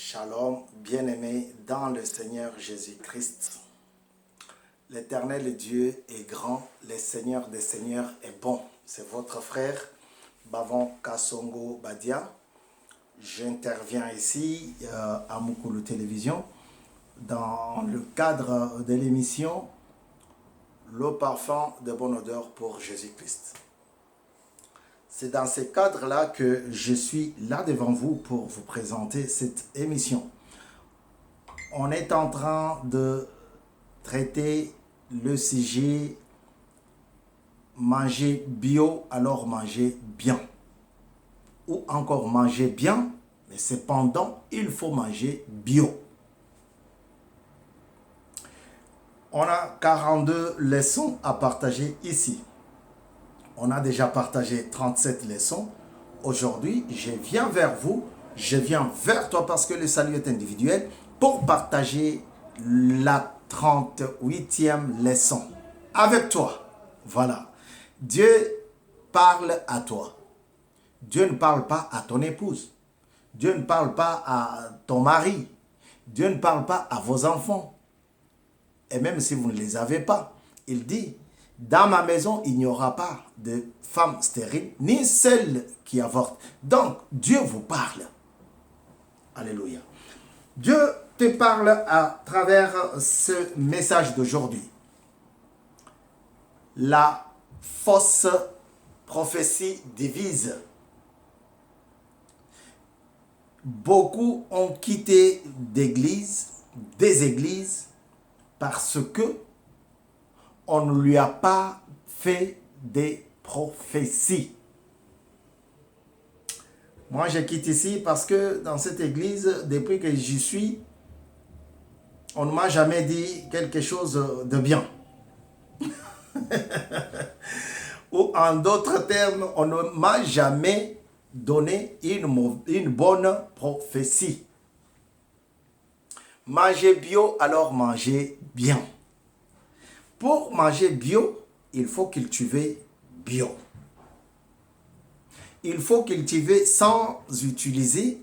Shalom, bien-aimés dans le Seigneur Jésus-Christ. L'Éternel Dieu est grand, le Seigneur des Seigneurs est bon. C'est votre frère, Bavon Kassongo Badia. J'interviens ici à Mukulu Télévision dans le cadre de l'émission Le parfum de bonne odeur pour Jésus-Christ. C'est dans ce cadre-là que je suis là devant vous pour vous présenter cette émission. On est en train de traiter le sujet manger bio, alors manger bien. Ou encore manger bien, mais cependant, il faut manger bio. On a 42 leçons à partager ici. On a déjà partagé 37 leçons. Aujourd'hui, je viens vers vous, je viens vers toi parce que le salut est individuel pour partager la 38e leçon avec toi. Voilà. Dieu parle à toi. Dieu ne parle pas à ton épouse. Dieu ne parle pas à ton mari. Dieu ne parle pas à vos enfants. Et même si vous ne les avez pas, il dit: dans ma maison, il n'y aura pas de femme stérile, ni celle qui avorte. Donc, Dieu vous parle. Alléluia. Dieu te parle à travers ce message d'aujourd'hui. La fausse prophétie divise. Beaucoup ont quitté des églises, parce que on ne lui a pas fait des prophéties. Moi, je quitte ici parce que dans cette église, depuis que j'y suis, on ne m'a jamais dit quelque chose de bien. Ou en d'autres termes, on ne m'a jamais donné une bonne prophétie. Manger bio, alors manger bien. Pour manger bio, il faut cultiver bio. Il faut cultiver sans utiliser,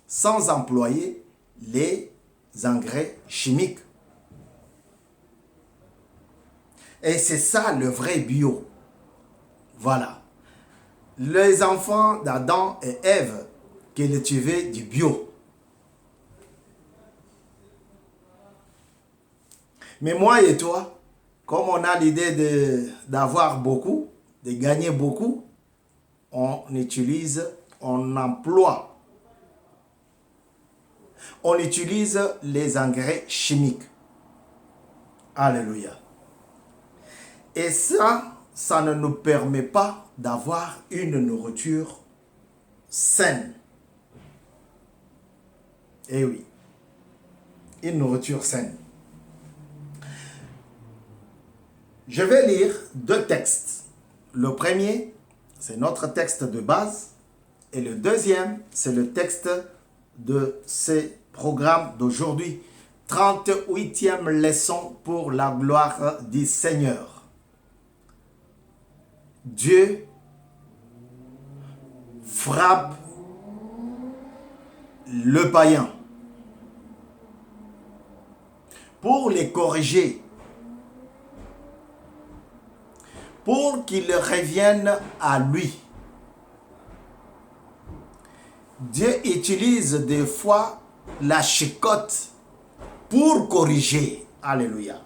sans employer les engrais chimiques. Et c'est ça le vrai bio. Voilà. Les enfants d'Adam et Ève cultivaient du bio. Mais moi et toi, comme on a l'idée d'avoir beaucoup, de gagner beaucoup, on utilise les engrais chimiques. Alléluia. Et ça ne nous permet pas d'avoir une nourriture saine. Eh oui, une nourriture saine. Je vais lire deux textes. Le premier, c'est notre texte de base. Et le deuxième, c'est le texte de ce programme d'aujourd'hui. 38e leçon pour la gloire du Seigneur. Dieu frappe le païen pour les corriger, pour qu'ils reviennent à lui. Dieu utilise des fois la chicotte pour corriger. Alléluia.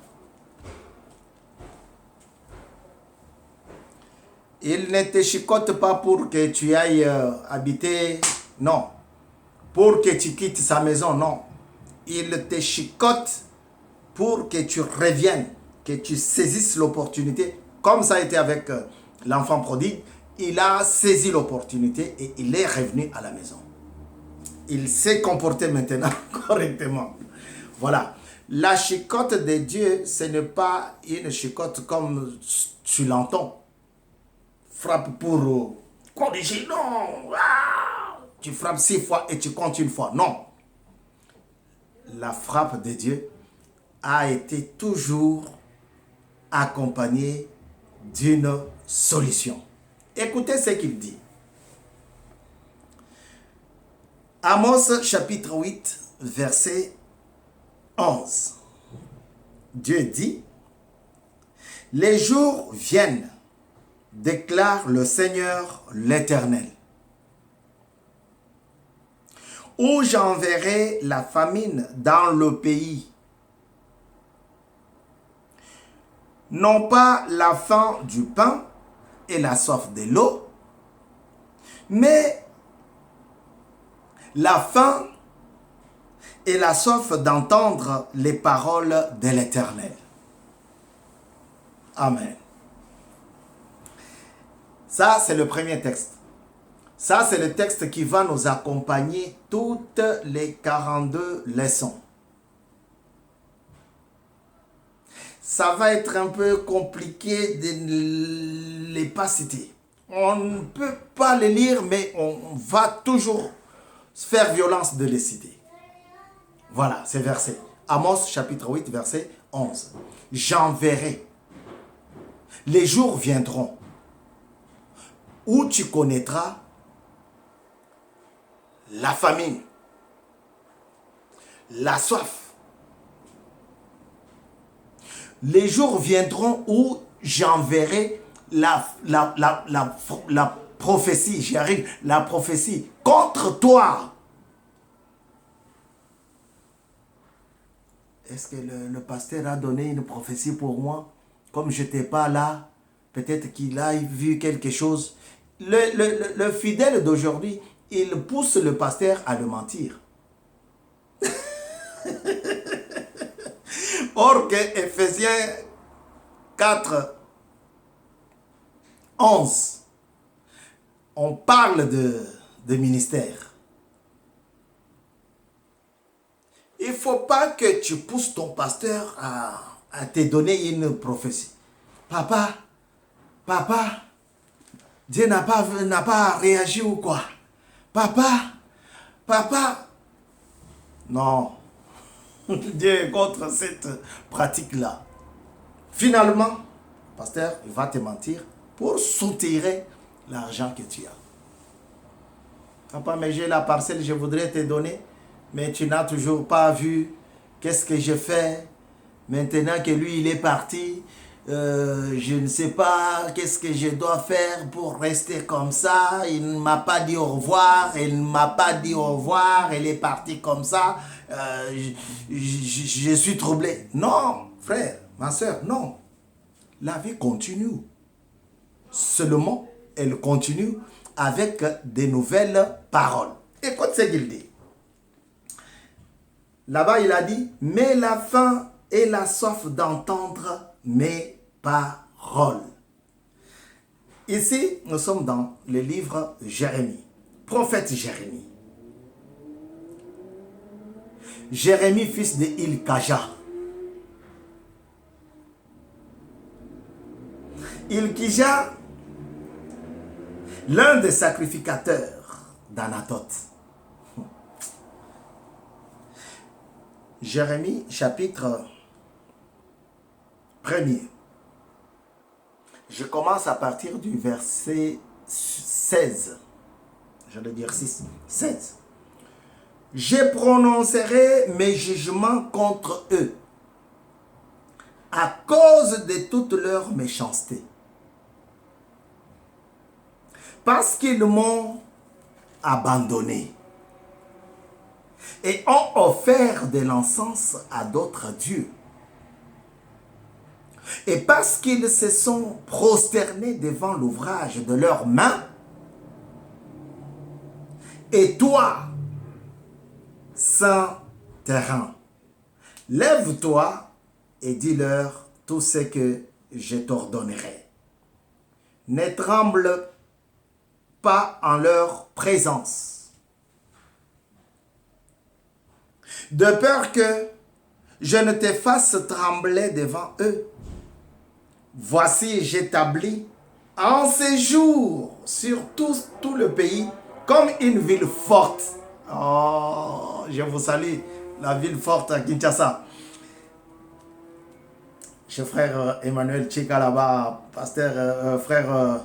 Il ne te chicote pas pour que tu ailles habiter, non. Pour que tu quittes sa maison, non. Il te chicote pour que tu reviennes, que tu saisisses l'opportunité. Comme ça a été avec l'enfant prodigue, il a saisi l'opportunité et il est revenu à la maison. Il s'est comporté maintenant correctement. Voilà. La chicotte de Dieu, ce n'est pas une chicotte comme tu l'entends. Frappe pour corriger, non. Tu frappes 6 fois et tu comptes une fois. Non. La frappe de Dieu a été toujours accompagnée d'une solution. Écoutez ce qu'il dit. Amos chapitre 8, verset 11. Dieu dit, « Les jours viennent, déclare le Seigneur l'Éternel, où j'enverrai la famine dans le pays. Non pas la faim du pain et la soif de l'eau, mais la faim et la soif d'entendre les paroles de l'Éternel. » Amen. Ça, c'est le premier texte. Ça, c'est le texte qui va nous accompagner toutes les 42 leçons. Ça va être un peu compliqué de ne les pas citer. On ne peut pas les lire, mais on va toujours faire violence de les citer. Voilà, ces versets. Amos chapitre 8, verset 11. J'enverrai. Les jours viendront où tu connaîtras la famine, la soif. Les jours viendront où j'enverrai la prophétie, j'arrive, la prophétie contre toi. Est-ce que le pasteur a donné une prophétie pour moi? Comme je n'étais pas là, peut-être qu'il a vu quelque chose. Le fidèle d'aujourd'hui, il pousse le pasteur à le mentir. Or que Ephésiens 4, 11, on parle de ministère. Il ne faut pas que tu pousses ton pasteur à te donner une prophétie. Papa, Dieu n'a pas réagi ou quoi? Papa. Non. Dieu est contre cette pratique-là. Finalement, pasteur, il va te mentir pour soutirer l'argent que tu as. Papa, mais j'ai la parcelle, je voudrais te donner, mais tu n'as toujours pas vu qu'est-ce que je fais. Maintenant que lui, il est parti, je ne sais pas qu'est-ce que je dois faire pour rester comme ça. Il ne m'a pas dit au revoir, il ne m'a pas dit au revoir, il est parti comme ça. Je suis troublé. Non, frère, ma soeur, non. La vie continue. Seulement, elle continue avec de nouvelles paroles. Écoute ce qu'il dit. Là-bas, il a dit, mais la faim et la soif d'entendre mes paroles. Ici, nous sommes dans le livre Jérémie, prophète Jérémie. Jérémie, fils de Hilkija. Hilkija, l'un des sacrificateurs d'Anathoth. Jérémie, chapitre 1er. Je commence à partir du verset 16. J'allais dire 6. 16. Je prononcerai mes jugements contre eux à cause de toute leur méchanceté. Parce qu'ils m'ont abandonné et ont offert de l'encens à d'autres dieux. Et parce qu'ils se sont prosternés devant l'ouvrage de leurs mains, et toi, saint terrain, lève-toi et dis-leur tout ce que je t'ordonnerai. Ne tremble pas en leur présence, de peur que je ne te fasse trembler devant eux. Voici, j'établis un séjour sur tout le pays comme une ville forte. Oh, je vous salue, la ville forte à Kinshasa. Chez frère Emmanuel Tchika là-bas, pasteur, frère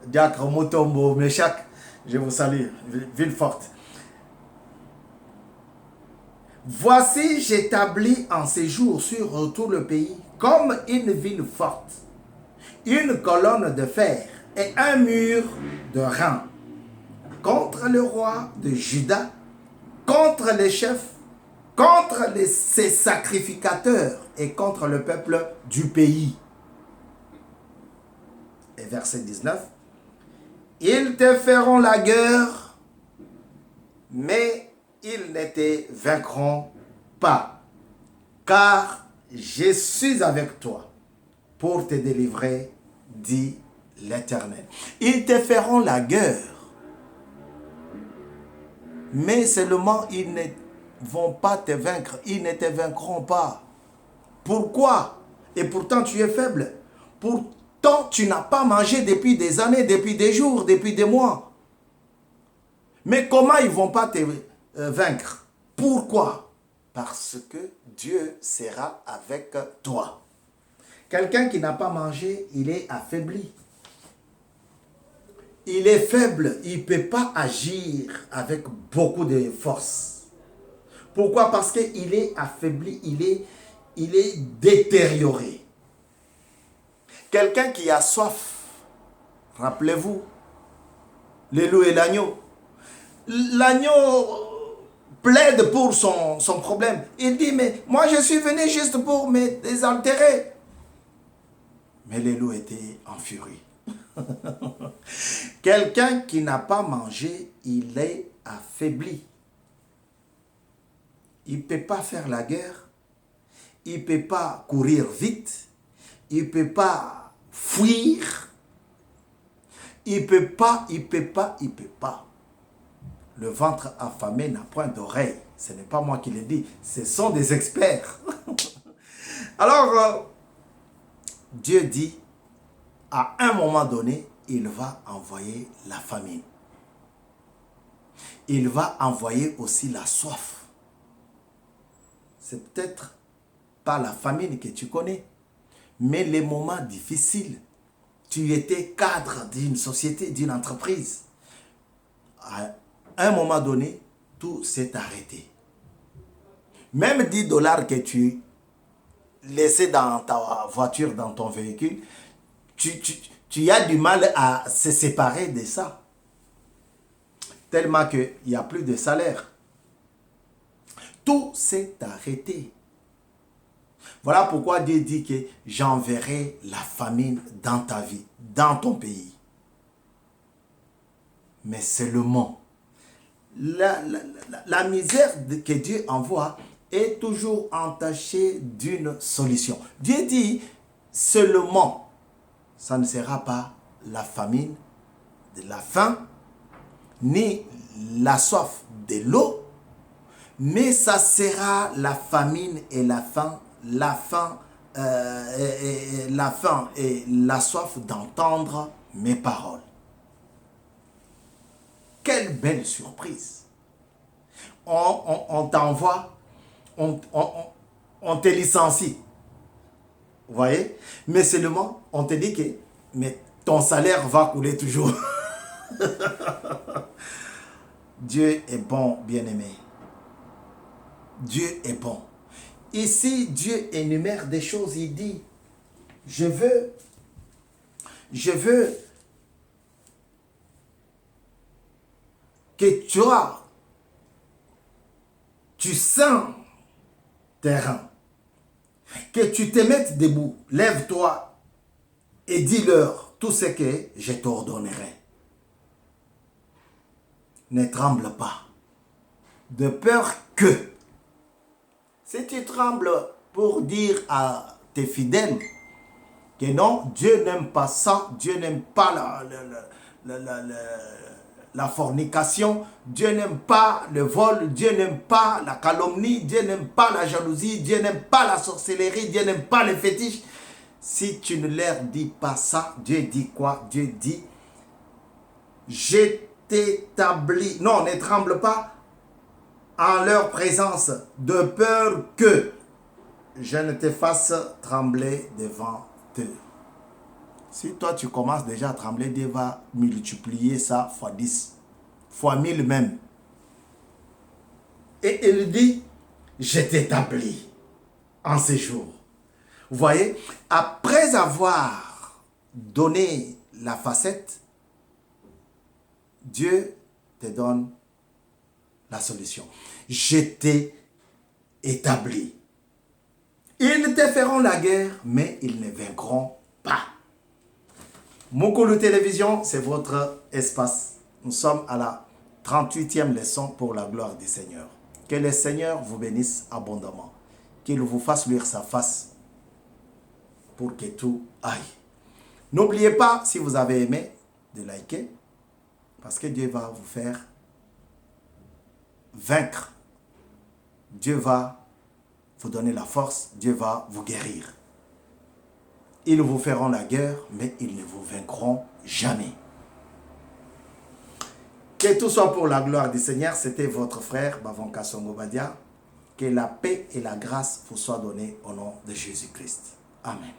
Diacre Mutombo Meshak, je vous salue, ville forte. Voici, j'établis en séjour sur tout le pays comme une ville forte, une colonne de fer et un mur de rang contre le roi de Juda, contre les chefs, contre ses sacrificateurs et contre le peuple du pays. Et verset 19. Ils te feront la guerre, mais ils ne te vaincront pas, car je suis avec toi pour te délivrer, dit l'Éternel. Ils te feront la guerre, mais seulement ils ne vont pas te vaincre, ils ne te vaincront pas. Pourquoi? Et pourtant tu es faible. Pourtant tu n'as pas mangé depuis des années, depuis des jours, depuis des mois. Mais comment ils ne vont pas te vaincre? Pourquoi? Parce que Dieu sera avec toi. Quelqu'un qui n'a pas mangé, il est affaibli. Il est faible, il ne peut pas agir avec beaucoup de force. Pourquoi? Parce qu'il est affaibli, il est détérioré. Quelqu'un qui a soif, rappelez-vous, le loup et l'agneau. L'agneau plaide pour son problème. Il dit, mais moi je suis venu juste pour me désaltérer. Mais le loup était en furie. Quelqu'un qui n'a pas mangé, il est affaibli. Il ne peut pas faire la guerre. Il ne peut pas courir vite. Il ne peut pas fuir. Il ne peut pas. Le ventre affamé n'a point d'oreille. Ce n'est pas moi qui le dis. Ce sont des experts. Alors, Dieu dit, à un moment donné, il va envoyer la famine. Il va envoyer aussi la soif. C'est peut-être pas la famine que tu connais, mais les moments difficiles. Tu étais cadre d'une société, d'une entreprise. À un moment donné, tout s'est arrêté. Même 10 dollars que tu laissais dans ta voiture, dans ton véhicule, tu as du mal à se séparer de ça. Tellement qu'il n'y a plus de salaire. Tout s'est arrêté. Voilà pourquoi Dieu dit que j'enverrai la famine dans ta vie, dans ton pays. Mais seulement, la misère que Dieu envoie est toujours entachée d'une solution. Dieu dit seulement, ça ne sera pas la famine, de la faim, ni la soif de l'eau, mais ça sera la famine et la faim, la faim et la soif d'entendre mes paroles. Quelle belle surprise! On t'envoie, on te licencie. Vous voyez? Mais seulement, on te dit que mais ton salaire va couler toujours. Dieu est bon, bien-aimé. Dieu est bon. Ici, Dieu énumère des choses. Il dit, je veux que tu sens tes reins, que tu te mettes debout, lève-toi et dis-leur tout ce que je t'ordonnerai. Ne tremble pas, de peur que, si tu trembles pour dire à tes fidèles que non, Dieu n'aime pas ça, Dieu n'aime pas la fornication, Dieu n'aime pas le vol, Dieu n'aime pas la calomnie, Dieu n'aime pas la jalousie, Dieu n'aime pas la sorcellerie, Dieu n'aime pas les fétiches. Si tu ne leur dis pas ça, Dieu dit quoi? Dieu dit, je t'établis, non, ne tremble pas en leur présence, de peur que je ne te fasse trembler devant eux. Si toi tu commences déjà à trembler, Dieu va multiplier ça fois 10, fois 1000 même. Et il dit, je t'établis en séjour. Vous voyez, après avoir donné la facette, Dieu te donne la solution. Je t'ai établi. Ils te feront la guerre, mais ils ne vaincront pas. Mukulu Télévision, c'est votre espace. Nous sommes à la 38e leçon pour la gloire du Seigneur. Que le Seigneur vous bénisse abondamment. Qu'il vous fasse luire sa face pour que tout aille. N'oubliez pas, si vous avez aimé, de liker, parce que Dieu va vous faire vaincre. Dieu va vous donner la force, Dieu va vous guérir. Ils vous feront la guerre, mais ils ne vous vaincront jamais. Que tout soit pour la gloire du Seigneur. C'était votre frère Bavonka Songo Badia. Que la paix et la grâce vous soient données au nom de Jésus-Christ. Amen.